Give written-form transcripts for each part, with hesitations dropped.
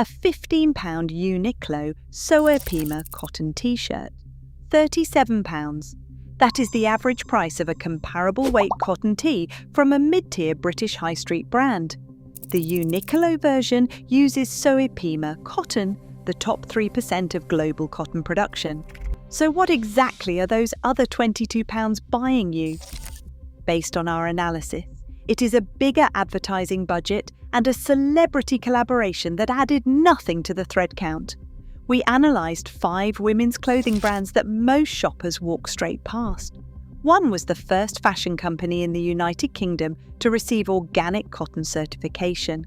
A £15 Uniqlo Soapima cotton t-shirt. £37. That is the average price of a comparable weight cotton tee from a mid-tier British high street brand. The Uniqlo version uses Soapima cotton, the top 3% of global cotton production. So what exactly are those other £22 buying you? Based on our analysis, it is a bigger advertising budget and a celebrity collaboration that added nothing to the thread count. We analysed 5 women's clothing brands that most shoppers walk straight past. One was the first fashion company in the United Kingdom to receive organic cotton certification.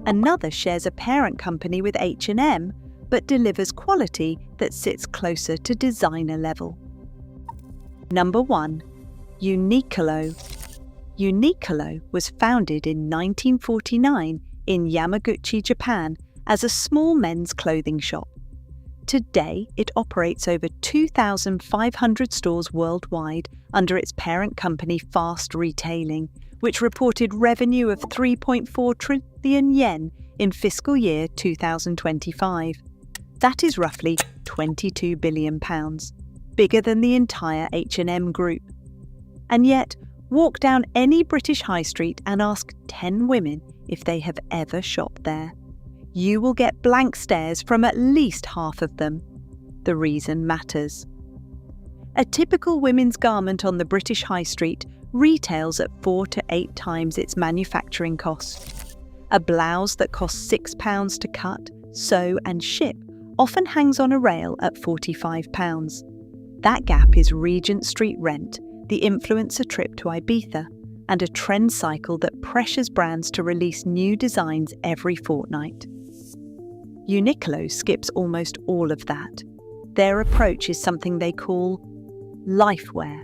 Another shares a parent company with H&M, but delivers quality that sits closer to designer level. Number 1. Uniqlo. Uniqlo was founded in 1949 in Yamaguchi, Japan, as a small men's clothing shop. Today, it operates over 2,500 stores worldwide under its parent company Fast Retailing, which reported revenue of 3.4 trillion yen in fiscal year 2025. That is roughly £22 billion, bigger than the entire H&M group. And yet, walk down any British high street and ask 10 women if they have ever shopped there. You will get blank stares from at least half of them. The reason matters. A typical women's garment on the British high street retails at 4 to 8 times its manufacturing cost. A blouse that costs £6 to cut, sew and ship often hangs on a rail at £45. That gap is Regent Street rent, the influencer trip to Ibiza, and a trend cycle that pressures brands to release new designs every fortnight. Uniqlo skips almost all of that. Their approach is something they call lifewear.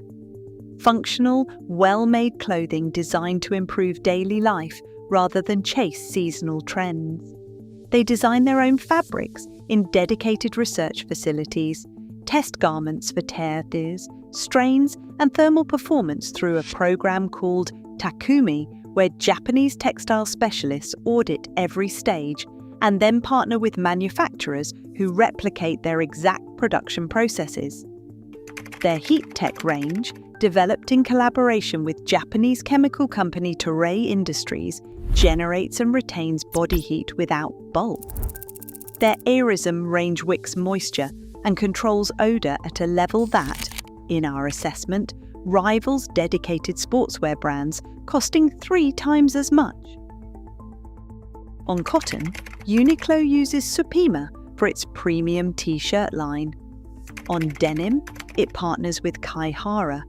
Functional, well-made clothing designed to improve daily life rather than chase seasonal trends. They design their own fabrics in dedicated research facilities, test garments for tears, strains and thermal performance through a program called Takumi, where Japanese textile specialists audit every stage and then partner with manufacturers who replicate their exact production processes. Their heat tech range, developed in collaboration with Japanese chemical company Toray Industries, generates and retains body heat without bulk. Their Aerism range wicks moisture and controls odour at a level that, in our assessment, rivals dedicated sportswear brands costing 3 times as much. On cotton, Uniqlo uses Soapima for its premium t-shirt line. On denim, it partners with Kaihara,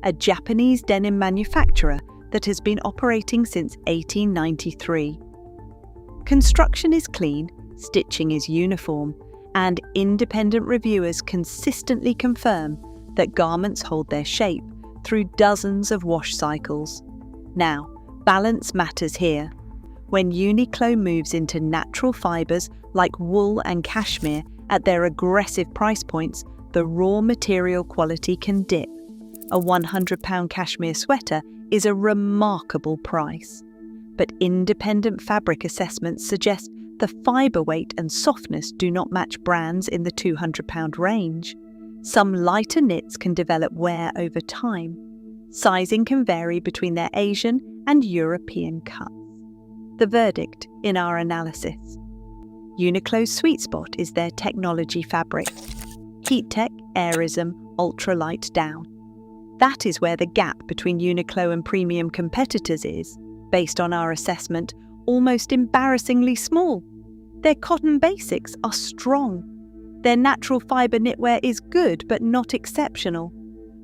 a Japanese denim manufacturer that has been operating since 1893. Construction is clean, stitching is uniform, and independent reviewers consistently confirm that garments hold their shape through dozens of wash cycles. Now, balance matters here. When Uniqlo moves into natural fibres like wool and cashmere at their aggressive price points, the raw material quality can dip. A £100 cashmere sweater is a remarkable price. But independent fabric assessments suggest the fibre weight and softness do not match brands in the £200 range. Some lighter knits can develop wear over time. Sizing can vary between their Asian and European cuts. The verdict in our analysis. Uniqlo's sweet spot is their technology fabric. Heat Tech, Aerism, ultralight down. That is where the gap between Uniqlo and premium competitors is, based on our assessment, almost embarrassingly small. Their cotton basics are strong. Their natural fibre knitwear is good but not exceptional.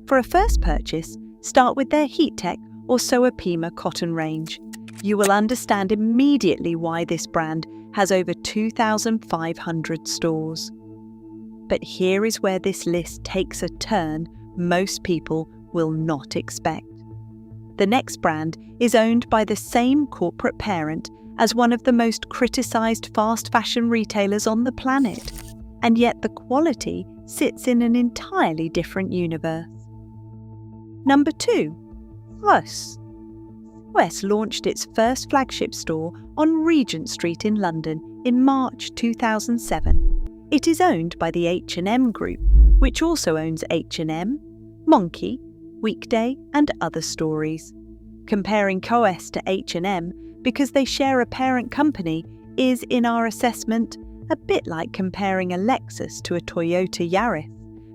For a first purchase, start with their Heat Tech or Soapima cotton range. You will understand immediately why this brand has over 2,500 stores. But here is where this list takes a turn most people will not expect. The next brand is owned by the same corporate parent as one of the most criticised fast fashion retailers on the planet, and yet the quality sits in an entirely different universe. Number 2. Wes launched its first flagship store on Regent Street in London in March 2007. It is owned by the H&M Group, which also owns H&M, Monkey, Weekday and Other Stories. Comparing COS to H&M because they share a parent company is, in our assessment, a bit like comparing a Lexus to a Toyota Yaris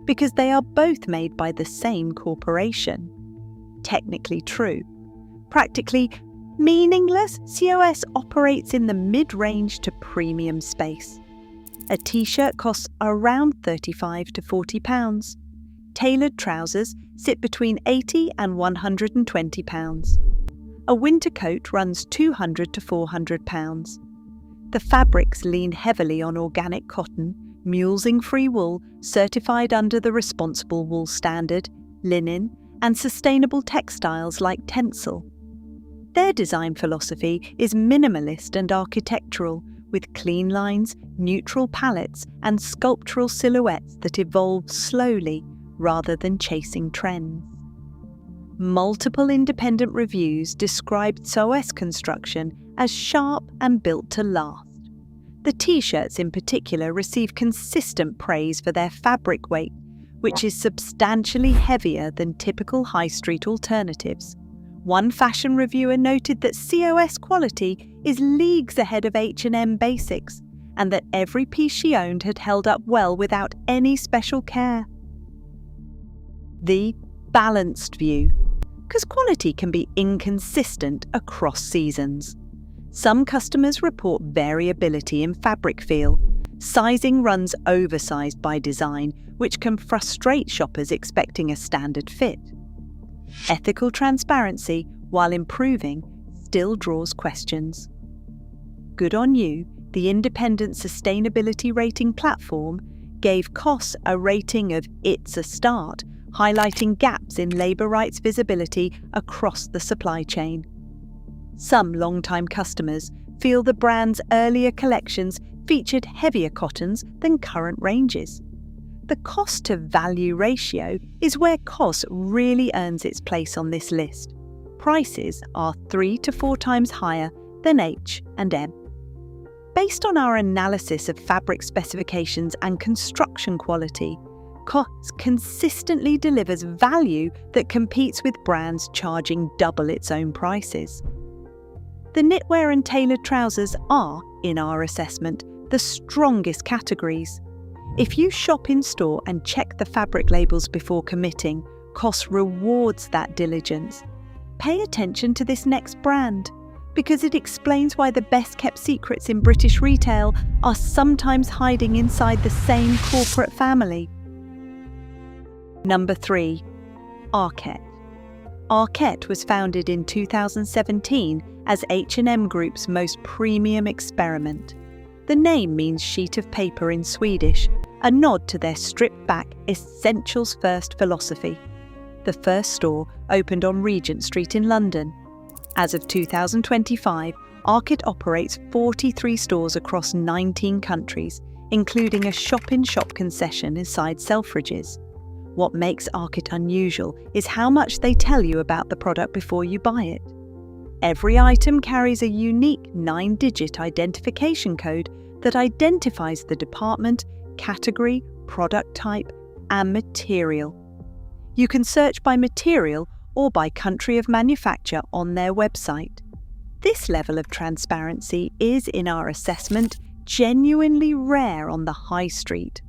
because they are both made by the same corporation. Technically true. Practically meaningless, COS operates in the mid-range to premium space. A t-shirt costs around £35 to £40. Tailored trousers sit between £80 and £120. A winter coat runs £200 to £400. The fabrics lean heavily on organic cotton, mulesing-free wool certified under the Responsible Wool Standard, linen, and sustainable textiles like Tencel. Their design philosophy is minimalist and architectural, with clean lines, neutral palettes, and sculptural silhouettes that evolve slowly rather than chasing trends. Multiple independent reviews described COS construction as sharp and built to last. The t-shirts in particular receive consistent praise for their fabric weight, which is substantially heavier than typical high street alternatives. One fashion reviewer noted that COS quality is leagues ahead of H&M basics, and that every piece she owned had held up well without any special care. The balanced view, because quality can be inconsistent across seasons. Some customers report variability in fabric feel. Sizing runs oversized by design, which can frustrate shoppers expecting a standard fit. Ethical transparency, while improving, still draws questions. Good on You, the independent sustainability rating platform, gave COS a rating of It's a Start, highlighting gaps in labour rights visibility across the supply chain. Some long-time customers feel the brand's earlier collections featured heavier cottons than current ranges. The cost-to-value ratio is where COS really earns its place on this list. Prices are 3 to 4 times higher than H&M. Based on our analysis of fabric specifications and construction quality, COS consistently delivers value that competes with brands charging double its own prices. The knitwear and tailored trousers are, in our assessment, the strongest categories. If you shop in store and check the fabric labels before committing, COS rewards that diligence. Pay attention to this next brand, because it explains why the best-kept secrets in British retail are sometimes hiding inside the same corporate family. Number 3. Arket. Arket was founded in 2017 as H&M Group's most premium experiment. The name means sheet of paper in Swedish, a nod to their stripped-back, essentials-first philosophy. The first store opened on Regent Street in London. As of 2025, Arket operates 43 stores across 19 countries, including a shop-in-shop concession inside Selfridges. What makes Arket unusual is how much they tell you about the product before you buy it. Every item carries a unique 9-digit identification code that identifies the department, category, product type, and material. You can search by material or by country of manufacture on their website. This level of transparency is, in our assessment, genuinely rare on the high street.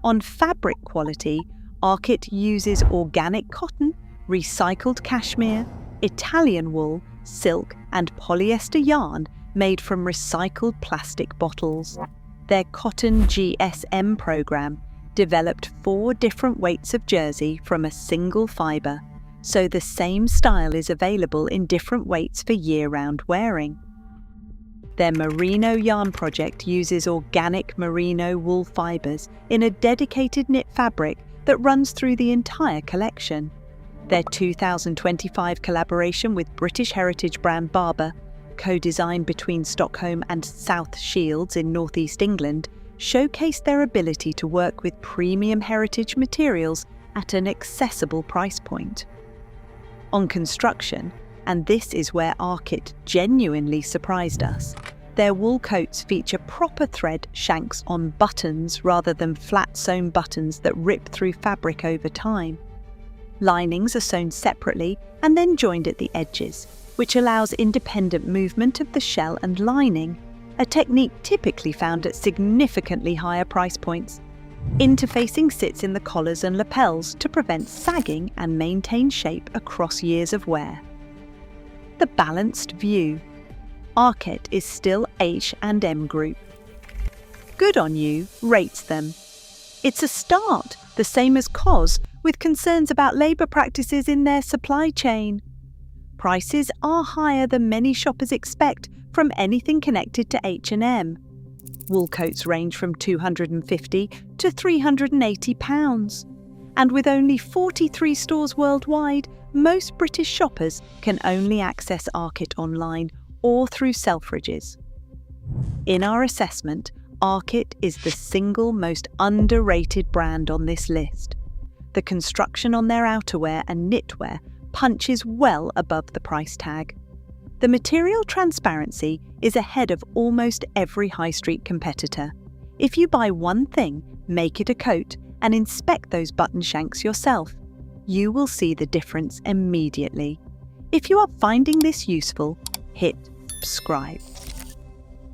On fabric quality, Arket uses organic cotton, recycled cashmere, Italian wool, silk, and polyester yarn made from recycled plastic bottles. Their Cotton GSM program developed 4 different weights of jersey from a single fibre, so the same style is available in different weights for year-round wearing. Their merino yarn project uses organic merino wool fibres in a dedicated knit fabric that runs through the entire collection. Their 2025 collaboration with British heritage brand Barbour, co-designed between Stockholm and South Shields in northeast England, showcased their ability to work with premium heritage materials at an accessible price point. On construction, and this is where Arket genuinely surprised us, Their wool coats feature proper thread shanks on buttons rather than flat sewn buttons that rip through fabric over time. Linings are sewn separately and then joined at the edges, which allows independent movement of the shell and lining, a technique typically found at significantly higher price points. Interfacing sits in the collars and lapels to prevent sagging and maintain shape across years of wear. The balanced view. Arket is still H&M Group. Good on You rates them. It's a start, the same as COS, with concerns about labour practices in their supply chain. Prices are higher than many shoppers expect from anything connected to H&M. Wool coats range from £250 to £380. And with only 43 stores worldwide, most British shoppers can only access Arket online or through Selfridges. In our assessment, Arket is the single most underrated brand on this list. The construction on their outerwear and knitwear punches well above the price tag. The material transparency is ahead of almost every high street competitor. If you buy one thing, make it a coat, and inspect those button shanks yourself, you will see the difference immediately. If you are finding this useful, hit subscribe.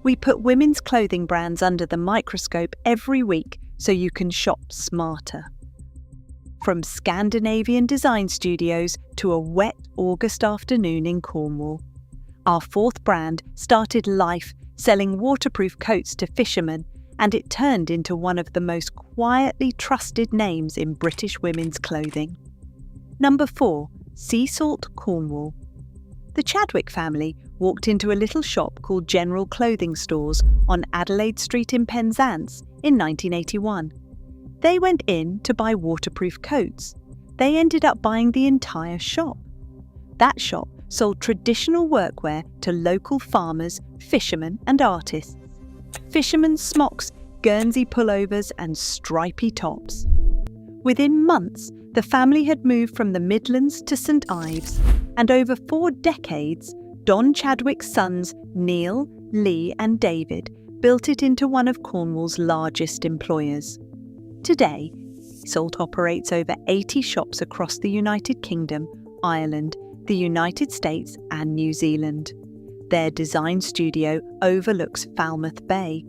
We put women's clothing brands under the microscope every week so you can shop smarter. From Scandinavian design studios to a wet August afternoon in Cornwall. Our fourth brand started life selling waterproof coats to fishermen, and it turned into one of the most quietly trusted names in British women's clothing. Number 4. Seasalt Cornwall. The Chadwick family walked into a little shop called General Clothing Stores on Adelaide Street in Penzance in 1981. They went in to buy waterproof coats. They ended up buying the entire shop. That shop sold traditional workwear to local farmers, fishermen and artists. Fishermen's smocks, Guernsey pullovers and stripy tops. Within months, the family had moved from the Midlands to St Ives, and over 4 decades, Don Chadwick's sons Neil, Lee and David built it into one of Cornwall's largest employers. Today, Salt operates over 80 shops across the United Kingdom, Ireland, the United States and New Zealand. Their design studio overlooks Falmouth Bay.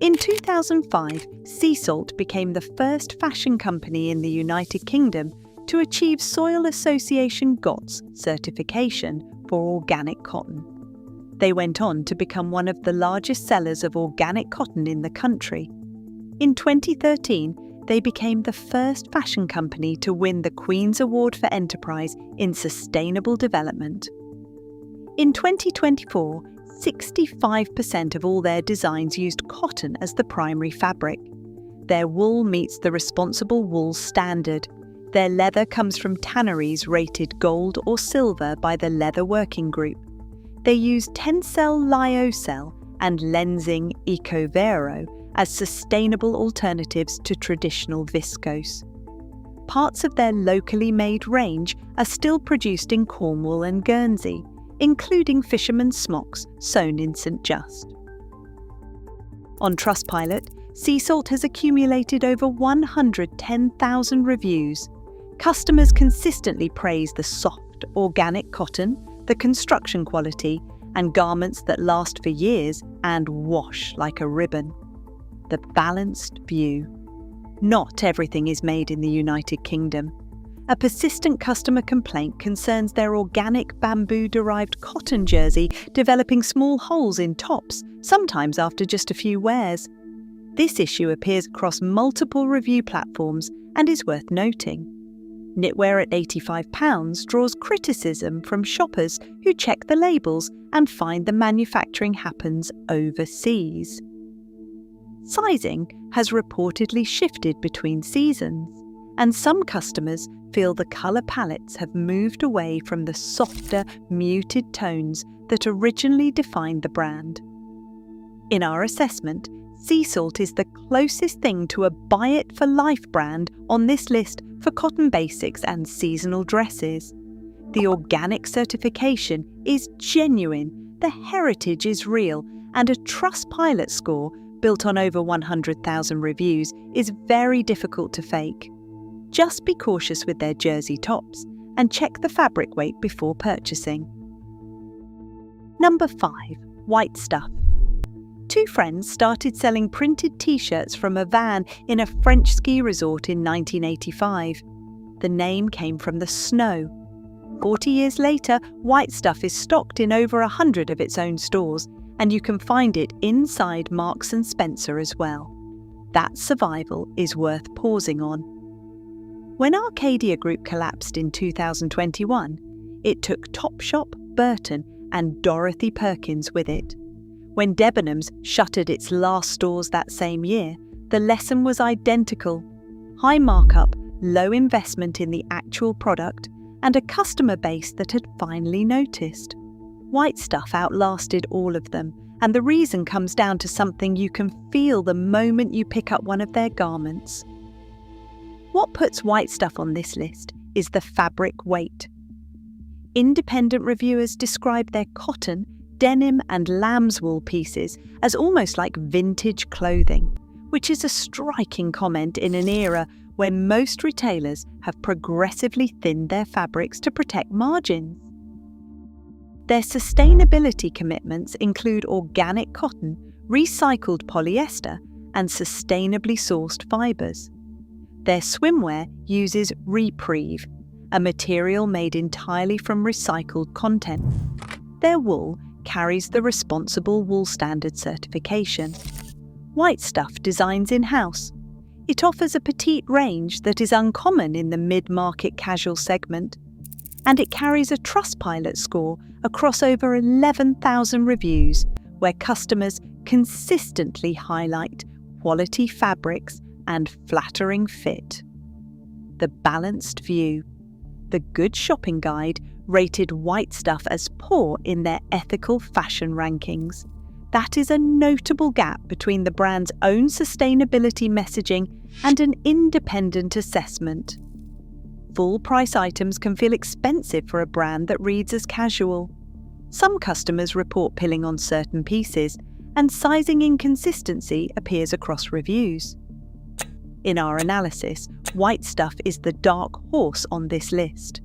In 2005, Seasalt became the first fashion company in the United Kingdom to achieve Soil Association GOTS certification for organic cotton. They went on to become one of the largest sellers of organic cotton in the country. In 2013, they became the first fashion company to win the Queen's Award for Enterprise in Sustainable Development. In 2024, 65% of all their designs used cotton as the primary fabric. Their wool meets the Responsible Wool Standard. Their leather comes from tanneries rated gold or silver by the Leather Working Group. They use Tencel Lyocell and Lenzing Ecovero as sustainable alternatives to traditional viscose. Parts of their locally made range are still produced in Cornwall and Guernsey, including fishermen's smocks sewn in St Just. On Trustpilot, Seasalt has accumulated over 110,000 reviews. Customers consistently praise the soft, organic cotton, the construction quality, and garments that last for years and wash like a ribbon. The balanced view. Not everything is made in the United Kingdom. A persistent customer complaint concerns their organic bamboo-derived cotton jersey developing small holes in tops, sometimes after just a few wears. This issue appears across multiple review platforms and is worth noting. Knitwear at £85 draws criticism from shoppers who check the labels and find the manufacturing happens overseas. Sizing has reportedly shifted between seasons, and some customers feel the colour palettes have moved away from the softer, muted tones that originally defined the brand. In our assessment, Seasalt is the closest thing to a buy-it-for-life brand on this list for cotton basics and seasonal dresses. The organic certification is genuine, the heritage is real, and a Trustpilot score built on over 100,000 reviews is very difficult to fake. Just be cautious with their jersey tops and check the fabric weight before purchasing. Number 5. White stuff. Two friends started selling printed t-shirts from a van in a French ski resort in 1985. The name came from the snow. 40 years later, White Stuff is stocked in over 100 of its own stores, and you can find it inside Marks & Spencer as well. That survival is worth pausing on. When Arcadia Group collapsed in 2021, it took Topshop, Burton, and Dorothy Perkins with it. When Debenhams shuttered its last stores that same year, the lesson was identical: high markup, low investment in the actual product, and a customer base that had finally noticed. White Stuff outlasted all of them, and the reason comes down to something you can feel the moment you pick up one of their garments. What puts White Stuff on this list is the fabric weight. Independent reviewers describe their cotton, denim and lambswool pieces as almost like vintage clothing, which is a striking comment in an era when most retailers have progressively thinned their fabrics to protect margins. Their sustainability commitments include organic cotton, recycled polyester, and sustainably sourced fibres. Their swimwear uses Repreve, a material made entirely from recycled content. Their wool carries the Responsible Wool Standard certification. White Stuff designs in-house. It offers a petite range that is uncommon in the mid-market casual segment, and it carries a Trustpilot score across over 11,000 reviews, where customers consistently highlight quality fabrics and flattering fit. The Balanced View. The Good Shopping Guide rated White Stuff as poor in their ethical fashion rankings. That is a notable gap between the brand's own sustainability messaging and an independent assessment. Full-price items can feel expensive for a brand that reads as casual. Some customers report pilling on certain pieces, and sizing inconsistency appears across reviews. In our analysis, White Stuff is the dark horse on this list.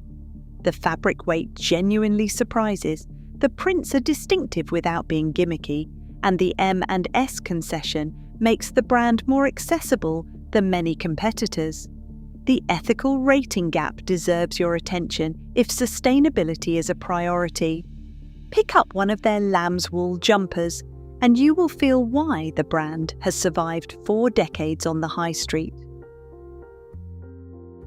The fabric weight genuinely surprises, the prints are distinctive without being gimmicky, and the M&S concession makes the brand more accessible than many competitors. The ethical rating gap deserves your attention if sustainability is a priority. Pick up one of their lambswool jumpers, and you will feel why the brand has survived 4 decades on the high street.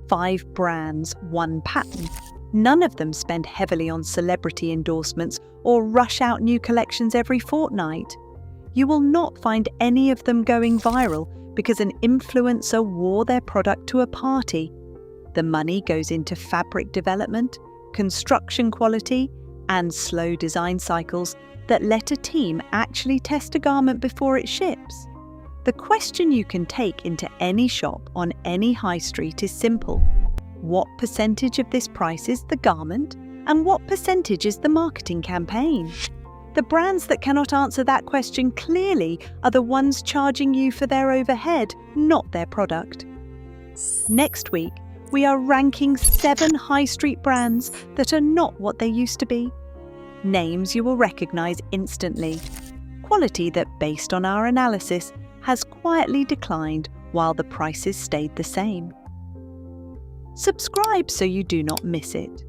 5 brands, 1 pattern. None of them spend heavily on celebrity endorsements or rush out new collections every fortnight. You will not find any of them going viral because an influencer wore their product to a party. The money goes into fabric development, construction quality, and slow design cycles that let a team actually test a garment before it ships. The question you can take into any shop on any high street is simple. What percentage of this price is the garment, and what percentage is the marketing campaign? The brands that cannot answer that question clearly are the ones charging you for their overhead, not their product. Next week, we are ranking 7 high street brands that are not what they used to be. Names you will recognize instantly. Quality that, based on our analysis, has quietly declined while the prices stayed the same. Subscribe so you do not miss it.